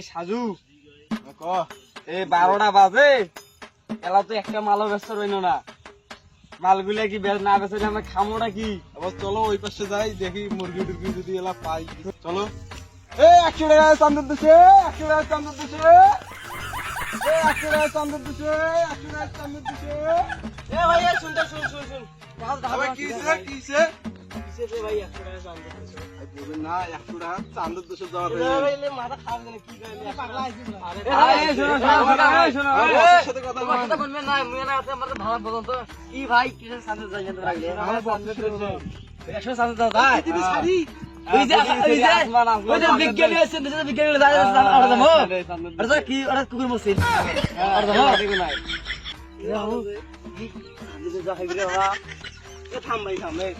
সাজু এই 12টা বাজে এলা তো একটা মালও ব্যস্ত রইল না। মালগুলা কি না বেচলে আমরা খামোটা কি? আবার চলো ওই পাশে যাই, দেখি মুরগি টুরগি যদি এলা পাই। চলো। 100 টাকা চান্দর দিছে, 100 টাকা চান্দর দিছে, 100 টাকা চান্দর দিছে, 100 টাকা চান্দর দিছে। ভাই শুন কিসে ভাই 100 টাকা চান্দা দিছে। বলবেন না 100 টাকা চান্দর দিছে যাওয়ার মাথা খারাপ জানে কি করে পাগলা আইছিস। সাথে কথা বলবেন না মুই না আছে আমাদের ভালো বলুন তো কি ভাই কিসের চান্দা যাই জানতে লাগলে আমার বন্ধু করছে 100 চান্দা দাও ভাই তুমি ছাড়ি ওই যে বিজ্ঞানী আছে বিজ্ঞানী যায় আর দাও আরে কি আরে কুকুর মসজিদ আর দাও দেখো নাই যা খাইবি রে বাবা এ থাম ভাই থাম এই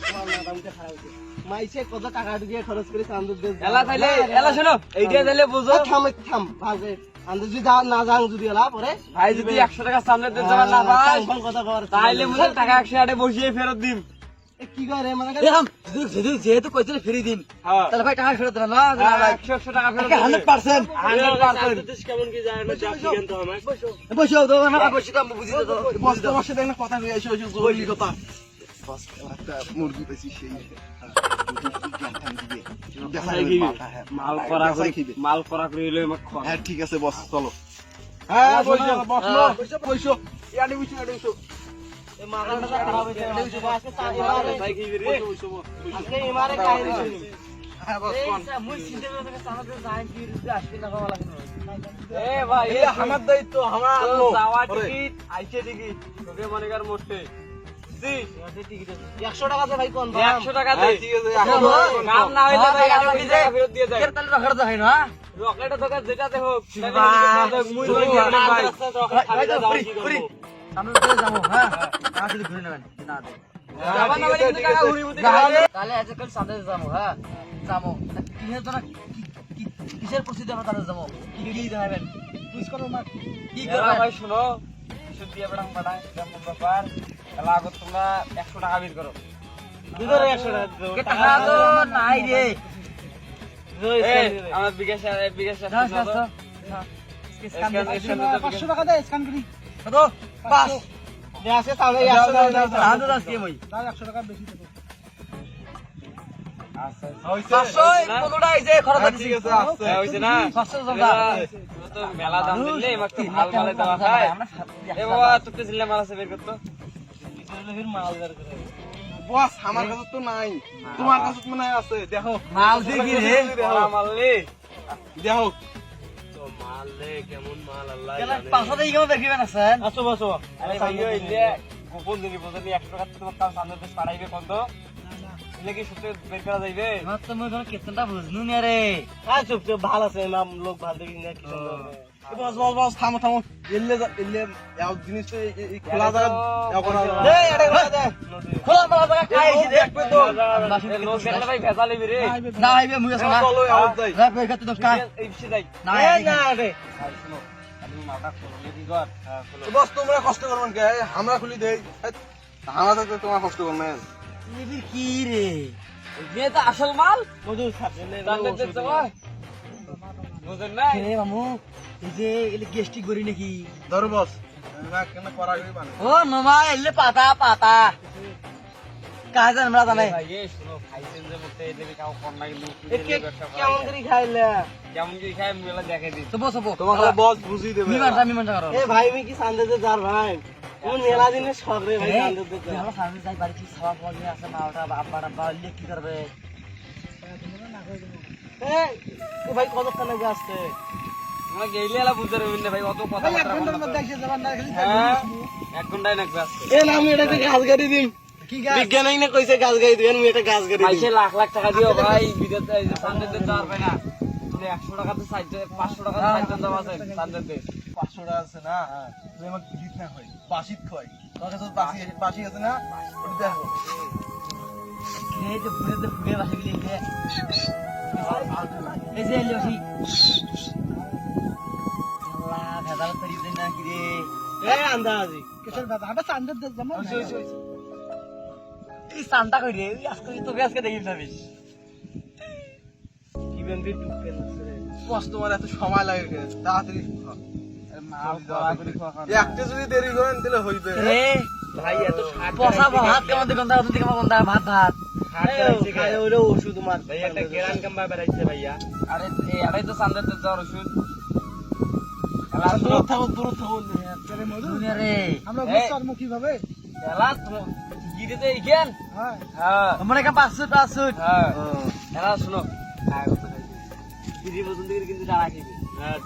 তোমার না দামটা খারাপ হইছে মাইছে কত টাকা দিয়ে খরচ করে চান্দুর দে এলা তাইলে এলা শোনো এইটা তাইলে বুঝো থাম ভাবে আন্দে যদি না যাং যদি এলা পরে ভাই যদি 100 টাকা সামনে দিতে যাবেন না ভাই কোন কথা কর তাইলে মুই টাকা 100 টাকা বসিয়ে ফেরত দিম এ কি করে মানে যদি যেহেতু কইছিলে ফ্রি দিন তাহলে ভাই টাকা ফেরত দেন না ভাই 100 টাকা ফেরত 100% কেমন কি যায় না চাকরি কিনতে হবে বসো দাও না বসি তো বুঝি তো বস তোমার সাথে একটা কথা কই আইছো জরুরি কথা। বস একটা মুরগি পেছি সেই মাল করা করে লই মত খাওয়া। হ্যাঁ ঠিক আছে বস চলো। হ্যাঁ বসো ইয়াডি বসো এই মাথাটা খারাপ হইছে আজকে ভাই কি রে আজকে ইমারে কাহিনী শুনি। হ্যাঁ বস কোন মুই চিন্তা করে থেকে সামনে যাই কি রুতে আসবে না খাওয়া লাগে এ ভাই এ আমার দায়িত্ব আমরা আনলো যাওয়া টিকিট আইছে টিকিট তোকে মনে কর মোটে জি 100 টাকা দে ভাই কোন 100 টাকা দে ঠিক আছে কাম না হইলে ভাই আমি টাকা ফেরত দিয়ে দেয় তাহলে রকেট দেখাই না রকেটটা দোকান যেটাতে হোক মুই ভাই খালি যাও কি করব আমরা চলে যাব হ্যাঁ টাকা যদি ঘুরে নেবেন না দে যাবা না বলে টাকা ঘুরি বুঝি তাহলে আজকাল সাথে যাবো হ্যাঁ যাবো কিসের তোরা কিসের প্রসিদ্ধ আমরা তাহলে যাবো কি দেখাবেন পুলিশ করো মা কি করবে ভাই শুনো কিছু দিয়ে বড়াং বড়াং যেমন ব্যাপার তাহলে আগে তোমরা 100 টাকা বের করো দিদরে 100 টাকা তো নাই রে আমার বিকাশ 500 টাকা দে স্ক্যান করি কত 5 দে আছে তাহলে 100 টাকা কি মই তাও 100 টাকা বেশি দেব আচ্ছা হইছে 500 কোনটা আইছে খরচ ঠিক আছে আছে হইছে না 500 টাকা তো মেলা দাম দিলে এমাকে ভাল ভালো দেওয়া খায় এ বাবা তোকে জিল্লা মাল আছে বের করতে ফির মাল বের করে বস আমার কাছে তো নাই, তোমার কাছে তো মনে আছে। দেখো মাল দেখি রে মাল লে দেখো তো মাল লে কেমন মাল আল্লাহ জানে 500 টাকা কেমন দেখিবেন আছেন আসো বসো আরে ভাই ইলে গোপন জিনিস বলনি 100 টাকা তোমার কাছে সামনে দেশ পাঠাইবে কোন তো ইলে কি সত্যি বের করা যাইবে আমার তো মনে হয় কেতনটা বুঝনু না রে আ চুপ চুপ ভালো আছে নাম লোক ভালো দেখি না কি বস থামো এলে এই জিনিস তো খোলা যায় দে এটা খোলা দে খোলা বলা জায়গা খাইছি দেখবে তো লোক দেখলে ভাই ভেজা লিবি রে না আইবে মুই আছে না চলো আউট যাই রে কই গেতে দস্তা এই বিছে যাই না না রে শুনো আমি মাথা খুলে দি গর বস তোমরা কষ্ট করবেন কে আমরা খুলি দেই আমরা তো তোমার কষ্ট করবেন নিবি কি রে এই তো আসল মাল মজুর সাথে জানলে তো যাওয়া বুঝেন না রে মামু এই যে এলে গেস্টিক করি নাকি ধরো বস না কেন করা গই বানে ও নমা এলে পাতা কাজ আমরা জানাই ভাই এই শুনো খাইছেন যে মতে এলে কাও কোন না কিন্তু কেমন করে খাইলা কেমন কি খাই মুলা দেখাই দি তো বসো তোমাকে বস বুঝি দেবে মিমানটা করো এ ভাই আমি কি সানদেতে যার ভাই কোন মেলা দিনে শখ রে ভাই সানদেতে যা ভালো সানদে যাই বাড়ি কি খাওয়া পড়ে আছে মাওটা আব্বা ইলে কি করবে এ ভাই কতক্ষণ আগে আসছে আমরা গেইলে এলা বুঝতে পারবেন না ভাই অত কথা এক ঘন্টার মধ্যে এসে যাবেন না খালি 1 ঘন্টায় লাগবে আসতে এ না আমি এটাতে গাছ গাড়ি দিন কি গাছ বিজ্ঞানী না কইছে গাছ গাড়ি দিবেন আমি এটা গাছ গাড়ি দিই পয়সা লাখ লাখ টাকা দিও ভাই বিদেশে এই যে সানদে দিতে পারবে না 100 টাকা তো 500 টাকা সাইজন দাও আছে সানদে 500 টাকা আছে না তুমি আমাকে গিট না হয় বাসিত কয় তোর কাছে বাসি আছে না ওটা দেখো এই যে ফুলে বাসি বিলে এই যে লসি আল্লাহ ভেজাল করি দেন না কি রে এ আন্দাজি কিসের ভেজাল আবে সানদে দে জামা এই সান্তা কই রে আজকে তো আজকে দেখি না বেশ কি বেন দি টুপেন আছে বস তোমার এত সময় লাগে কেন? তাড়াতাড়ি খাও। মাল করা করে খাওয়া একটু যদি দেরি করেন তাহলে হইবে রে ভাই এত শাক পচা ভাত কেমন দেখুন তার দিকে কেমন ভাত ভাত খায় হলো ওষুধ তোমার ভাই একটা কেরান কাম্বা বেরাইছে ভাইয়া আরে এটাই তো সান্দাতে জ্বর ওষুধ দূর থাকুন দুনিয়া রে আমরা বুঝতে পারবো কিভাবে? এলা গিরিতে ইকেন হ্যাঁ হ্যাঁ তোমরা কা 500 হ্যাঁ এলা শুনো গিরি পর্যন্ত কিন্তু দাঁড়া খাইবে হ্যাঁ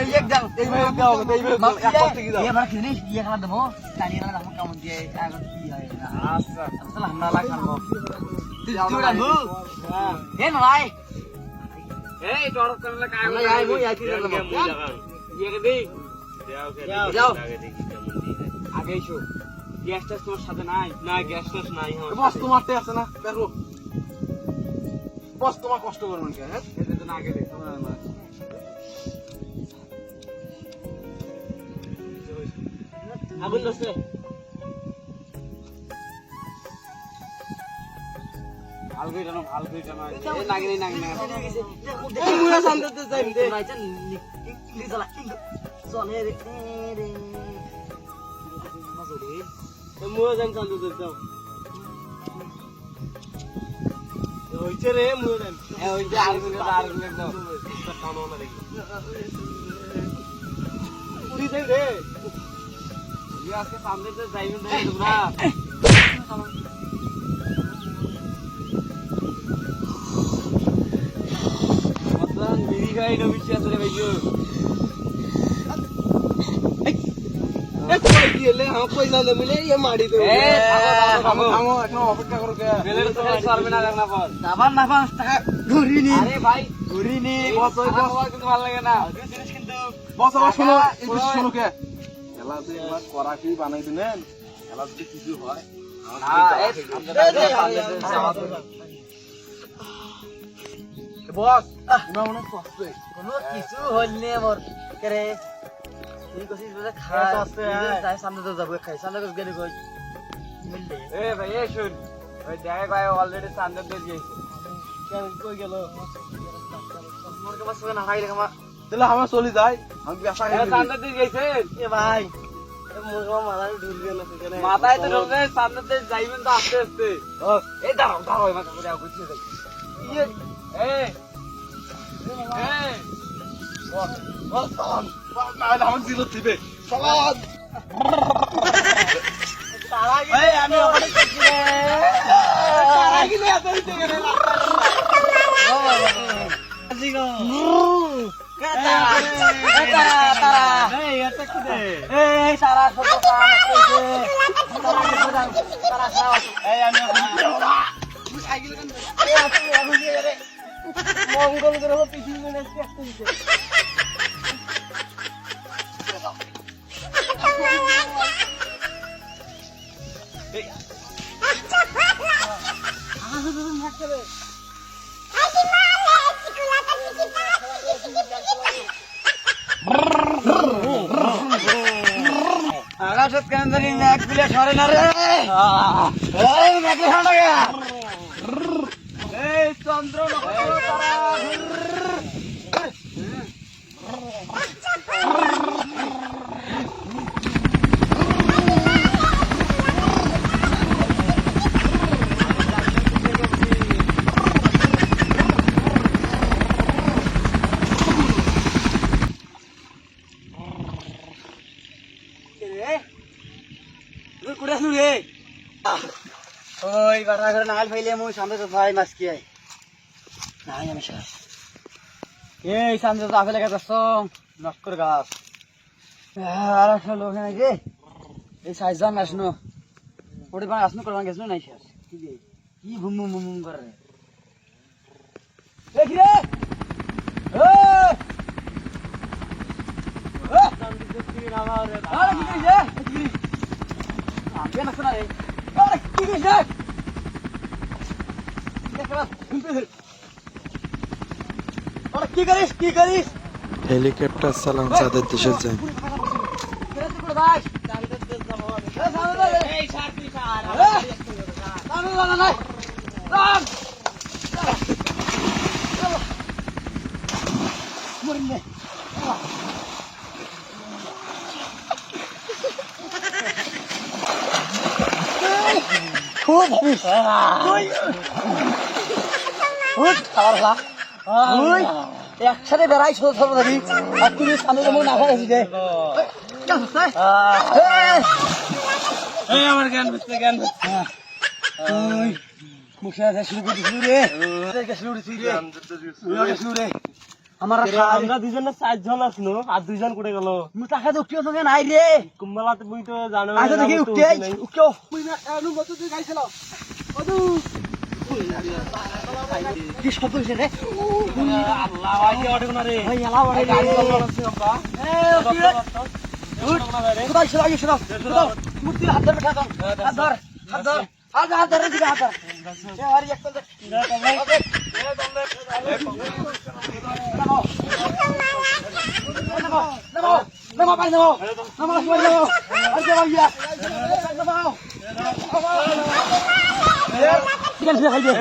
এই এক দাও এই ভাই দাও এই ভাই এক করতে কি দাও এই আমরা কিনে ইয়ে খাওয়া দেবো জানি না আমরা কেমন দিয়ে এখন কি হয় না আচ্ছা আসলে আমরা লা খাবো তুই রাখু হ্যাঁ এ নয় এই টড়ক করলে কাজ আমরা আইবো আইতে যাবো ইয়ে দেই যাও আগে দেখি কেমন দিয়ে আগে এসো গ্যাসটা তোমার সাথে নাই না গ্যাসটা নাই বস তোমারতে আছে না দেখো বস তোমার কষ্ট করবেন কেন? হ্যাঁ এতে তো না আগে দেখো আগুন ধরছে ভাল করে জানো এই নাগি না এই মুয়া সামনে যাই দে নাইছেন লিজালা চলে রে রে মাজরে এই মুয়া জান চালু দে দাও হইছে রে মুয়া জান এ ওই যে আর গুলো দাও কানো না দেখি পুরি দেই রে ইয়া আজকে সামনে তো যাইবেন না তোমরা মতন বিড়ি খাই না বিশ্বাস রে ভাইও এ কই দিলে হাম কই না মিলে এ মারি দে এ থামো থামো এখন অপেক্ষা করো কে বেলের তো সরবে না না পর দাবার না 5 টাকা ঘুরি নি আরে ভাই ঘুরি নি বস ওই বস আমার কিন্তু ভালো লাগে না জিনিস কিন্তু বস আবার শোনো একটু শোনো কে খেলা যে একবার করা কি বানাই দিলেন খেলা যদি কিছু হয় বস না অনেক কষ্ট কোনো কিছু হইলে মোর করে তুই কইছিস বলে খাই তাই সামনে তো যাবো খাই সামনে কই গেলি কই মিললে এ ভাই এ শুন ওই দেখ ভাই অলরেডি সামনে দিয়ে গেছে কেন কই গেল মোর কে বাসবে না হাইলে কামা তাহলে আমরা চলে যাই আমি ব্যবসা এ সামনে দিয়ে গেছে এ ভাই এ মোর কামা মাথা ঢুলবে না সেখানে মাথায় তো ঢোকে সামনে দিয়ে যাইবেন তো আস্তে আস্তে এই দাঁড়াও দাঁড়াও এবার করে আও গুছিয়ে যাই ইয়ে এ এ বস না আমার জিরো দিবে সবাদ তারা গিয়ে আমি ওখানে করছি রে তারা গিলে এত হইতে গেলে জিগো তারা এই এটা কি দে এই সারা সব কাম কইছে তারা খাও এই আমি মঙ্গল গ্রহ পৃথিবী নে দেখতে দিতে आकाशात कांदरी नाक पिल्या सरे ना रे ए नाके खाना गया ए चंद्र नको तारा कुड़े सुने ओए बड़ा घर नाल फैले मु सामने तो भाई मस्की है নাই আমি স্যার এই সামনে তো আপেল গাছ তো নক্কর গাছ আর একটা লোক নাই রে এই সাইজন আসনো ওটি বাং আসনো করবান গেছনো নাই স্যার কি ঘুম ঘুম ঘুম করে রে দেখ রে সামনে তো কি নামা রে আরে কি রে কি আপে না শোনা রে আরে কি রে দেখ রে শুনতে কি করিস হেলিকপ্টার চালান চাঁদের দেশে যায় একসাথে বেড়াই ছোট ছোট ধরি আর তুমি সামনে যেমন না খাইছি যে আমার জ্ঞান বুঝতে জ্ঞান আমরা দুজনে 4 জন আসলো আর 2 জন করে গেল টাকা তো উঠিও তোকে নাই রে কুম্বালাতে বুই তো জানো আচ্ছা দেখি উঠে উঠো কি শব্দ হয়েছে রে আল্লাহ ভাই ওঠে না রে ভাই এলা বড় গাড়ি চালাচ্ছি আমরা কোথায় ছিল আগে ছিল মূর্তির হাত ধরে বেঠা হাত ধর হাত ধর হাত ধরে দিকে হাত ধর এ হরি একটা নামো পাই নামো নামো সবাই নামো আর কে ভাইয়া নামো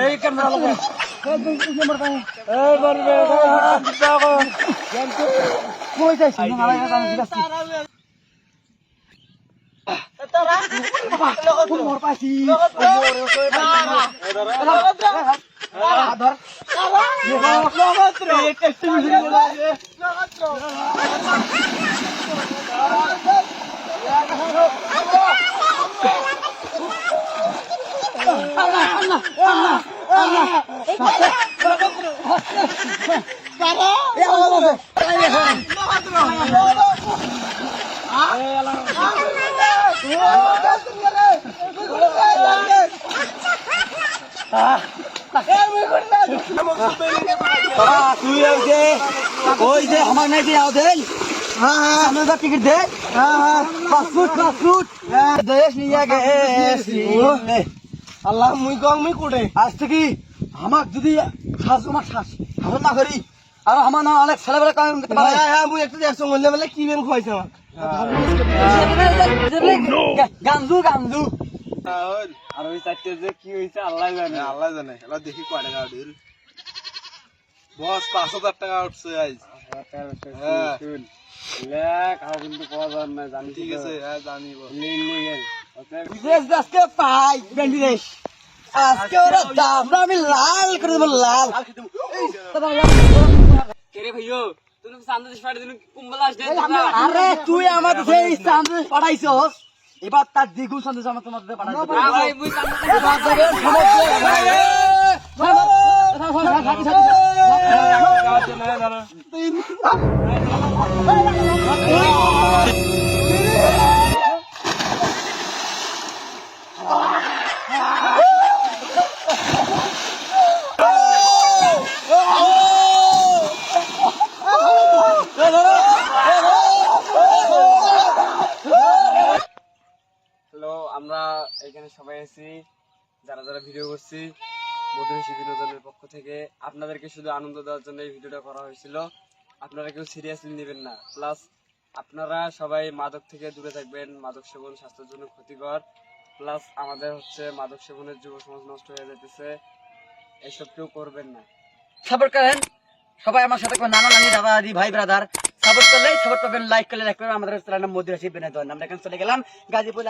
এই ক্যামেরা লাগো নম্বর পাই এই বলবে দেখো কই যাইছ না লাগা কাম দিলাছি তারা বাবা মোর পাইছি ধর তুই ওই যে আমার নাই যে দেন হ্যাঁ টিকিট দে পাসপোর্ট দেশ নিয়ে গেছি আল্লাহ মুই গং মুই কোটে আজ থেকে আমাক যদি আমার শ্বাস হাসন না করি আর আমার না অনেক ছেলেবেলা কাম করতে পারে হ্যাঁ মুই একটু দেখছো বললে বলে কি বেন খাইছে আমাক গান্দু গান্দু আর ওই চারটে যে কি হইছে আল্লাহ জানে আল্লাহ জানে এলা দেখি কয় টাকা উঠিল বস 5000 টাকা উঠছে আজ হ্যাঁ লেখ আর কিন্তু পাওয়া যায় না জানি ঠিক আছে হ্যাঁ জানিব বিদেশ আজকে পাই বেন্ডিদেশ আজকে ওরা দাবরা আমি লাল করে দেব লাল কেরে ভাইও তুমি সামনে ফাড়ে দিন কুম্বলা আসে আরে তুই আমার সেই সন্দেশ পাঠাইছস এবার তার দ্বিগুণ সন্দেশ আমার তোমাদের পাঠাইছো ভাই মুই হ্যালো আমরা এখানে সবাই আছি যারা যারা ভিডিও করছি মধুমিশি বিনোদনের পক্ষ থেকে আপনাদেরকে শুধু আনন্দ দেওয়ার জন্য এই ভিডিওটা করা হয়েছিল আপনারা কেউ সিরিয়াসলি নেবেন না প্লাস আপনারা সবাই মাদক থেকে দূরে থাকবেন মাদক সেবন স্বাস্থ্যের জন্য ক্ষতিকর প্লাস আমাদের হচ্ছে মাদক সেবনের যুব সমাজ নষ্ট হয়ে যেতেছে এসব কেউ করবেন না সাপোর্ট করেন সবাই আমার সাথে নানা নানি দাদা দাদি ভাই ব্রাদার সাপোর্ট করলে সাপোর্ট পাবেন লাইক করলে লাইক করবেন আমাদের চ্যানেলের মধ্যে আসি বিনোদন আমরা এখন চলে গেলাম গাজীপুর